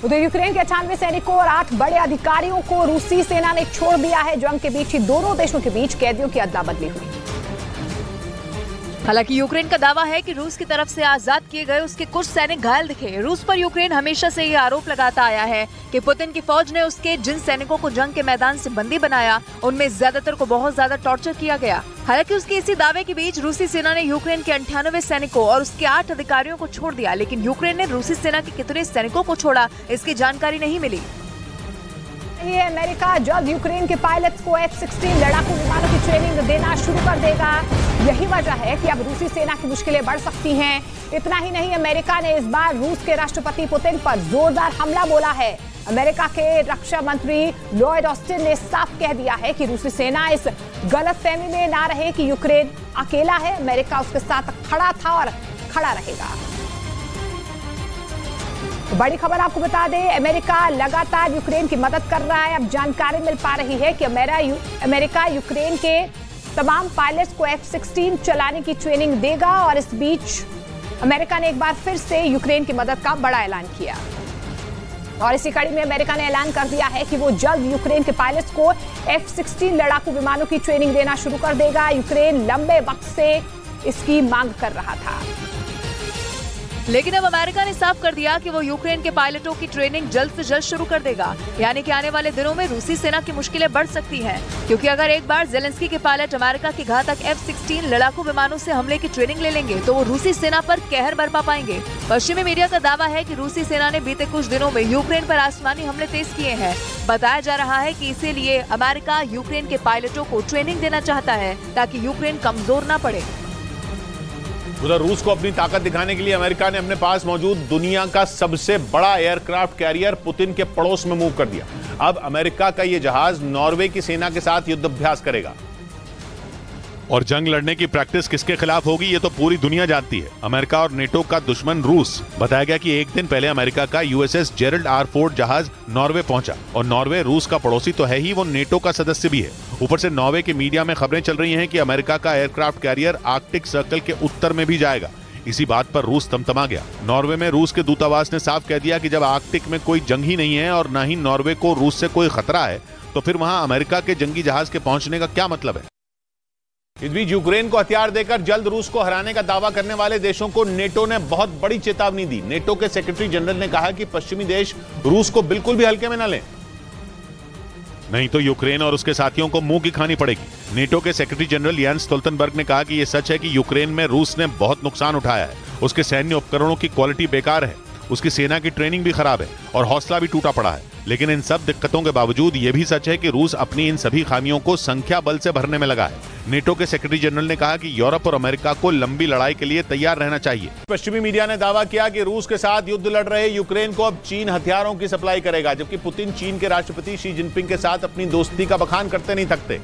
उधर यूक्रेन के 98 सैनिकों और 8 बड़े अधिकारियों को रूसी सेना ने छोड़ दिया है। जंग के बीच ही दोनों देशों के बीच कैदियों की अदला बदली हुई। हालांकि यूक्रेन का दावा है कि रूस की तरफ से आजाद किए गए उसके कुछ सैनिक घायल दिखे। रूस पर यूक्रेन हमेशा से ये आरोप लगाता आया है कि पुतिन की फौज ने उसके जिन सैनिकों को जंग के मैदान से बंदी बनाया, उनमें ज्यादातर को बहुत ज्यादा टॉर्चर किया गया। हालांकि उसके इसी दावे के बीच रूसी सेना ने यूक्रेन के 98 सैनिकों और उसके 8 अधिकारियों को छोड़ दिया, लेकिन यूक्रेन ने रूसी सेना के कितने सैनिकों को छोड़ा, इसकी जानकारी नहीं मिली। अमेरिका जल्द यूक्रेन के पायलट्स को F-16 लड़ाकू विमानों की ट्रेनिंग देना शुरू कर देगा। यही वजह है कि अब रूसी सेना की मुश्किलें बढ़ सकती हैं। इतना ही नहीं, अमेरिका ने इस बार रूस के राष्ट्रपति पुतिन पर जोरदार हमला बोला है। अमेरिका के रक्षा मंत्री लॉयड ऑस्टिन ने साफ कह दिया है कि रूसी सेना इस गलतफहमी में ना रहे कि यूक्रेन अकेला है। अमेरिका उसके साथ खड़ा था और खड़ा रहेगा। तो बड़ी खबर आपको बता दें, अमेरिका लगातार यूक्रेन की मदद कर रहा है। अब जानकारी मिल पा रही है कि अमेरिका यूक्रेन के तमाम पायलट्स को F-16 चलाने की ट्रेनिंग देगा और इस बीच अमेरिका ने एक बार फिर से यूक्रेन की मदद का बड़ा ऐलान किया। और इसी कड़ी में अमेरिका ने ऐलान कर दिया है कि वो जल्द यूक्रेन के पायलट्स को F-16 लड़ाकू विमानों की ट्रेनिंग देना शुरू कर देगा। यूक्रेन लंबे वक्त से इसकी मांग कर रहा था, लेकिन अब अमेरिका ने साफ कर दिया कि वो यूक्रेन के पायलटों की ट्रेनिंग जल्द से जल्द शुरू कर देगा। यानी कि आने वाले दिनों में रूसी सेना की मुश्किलें बढ़ सकती हैं, क्योंकि अगर एक बार जेलेंस्की के पायलट अमेरिका की घातक F-16 लड़ाकू विमानों से हमले की ट्रेनिंग ले लेंगे तो वो रूसी सेना पर कहर बरपा पाएंगे। पश्चिमी मीडिया का दावा है कि रूसी सेना ने बीते कुछ दिनों में यूक्रेन पर आसमानी हमले तेज किए हैं। बताया जा रहा है कि इसीलिए अमेरिका यूक्रेन के पायलटों को ट्रेनिंग देना चाहता है ताकि यूक्रेन कमजोर न पड़े। उधर रूस को अपनी ताकत दिखाने के लिए अमेरिका ने अपने पास मौजूद दुनिया का सबसे बड़ा एयरक्राफ्ट कैरियर पुतिन के पड़ोस में मूव कर दिया। अब अमेरिका का यह जहाज नॉर्वे की सेना के साथ युद्धाभ्यास करेगा। और जंग लड़ने की प्रैक्टिस किसके खिलाफ होगी ये तो पूरी दुनिया जानती है, अमेरिका और नेटो का दुश्मन रूस। बताया गया कि एक दिन पहले अमेरिका का USS जेरल्ड आर फोर्ड जहाज नॉर्वे पहुंचा और नॉर्वे रूस का पड़ोसी तो है ही, वो नेटो का सदस्य भी है। ऊपर से नॉर्वे के मीडिया में खबरें चल रही हैं कि अमेरिका का एयरक्राफ्ट कैरियर आर्कटिक सर्कल के उत्तर में भी जाएगा। इसी बात पर रूस तमतमा गया। नॉर्वे में रूस के दूतावास ने साफ कह दिया कि जब आर्कटिक में कोई जंग ही नहीं है और न ही नॉर्वे को रूस से कोई खतरा है, तो फिर वहां अमेरिका के जंगी जहाज के पहुंचने का क्या मतलब है। इस बीच यूक्रेन को हथियार देकर जल्द रूस को हराने का दावा करने वाले देशों को नेटो ने बहुत बड़ी चेतावनी दी। नेटो के सेक्रेटरी जनरल ने कहा कि पश्चिमी देश रूस को बिल्कुल भी हल्के में न लें, नहीं तो यूक्रेन और उसके साथियों को मुंह की खानी पड़ेगी। नेटो के सेक्रेटरी जनरल येंस स्टोल्टनबर्ग ने कहा कि यह सच है कि यूक्रेन में रूस ने बहुत नुकसान उठाया है। उसके सैन्य उपकरणों की क्वालिटी बेकार है, उसकी सेना की ट्रेनिंग भी खराब है और हौसला भी टूटा पड़ा है। लेकिन इन सब दिक्कतों के बावजूद यह भी सच है कि रूस अपनी इन सभी खामियों को संख्या बल से भरने में लगा है। नेटो के सेक्रेटरी जनरल ने कहा कि यूरोप और अमेरिका को लंबी लड़ाई के लिए तैयार रहना चाहिए। पश्चिमी मीडिया ने दावा किया कि रूस के साथ युद्ध लड़ रहे यूक्रेन को अब चीन हथियारों की सप्लाई करेगा, जबकि पुतिन चीन के राष्ट्रपति शी जिनपिंग के साथ अपनी दोस्ती का बखान करते नहीं थकते।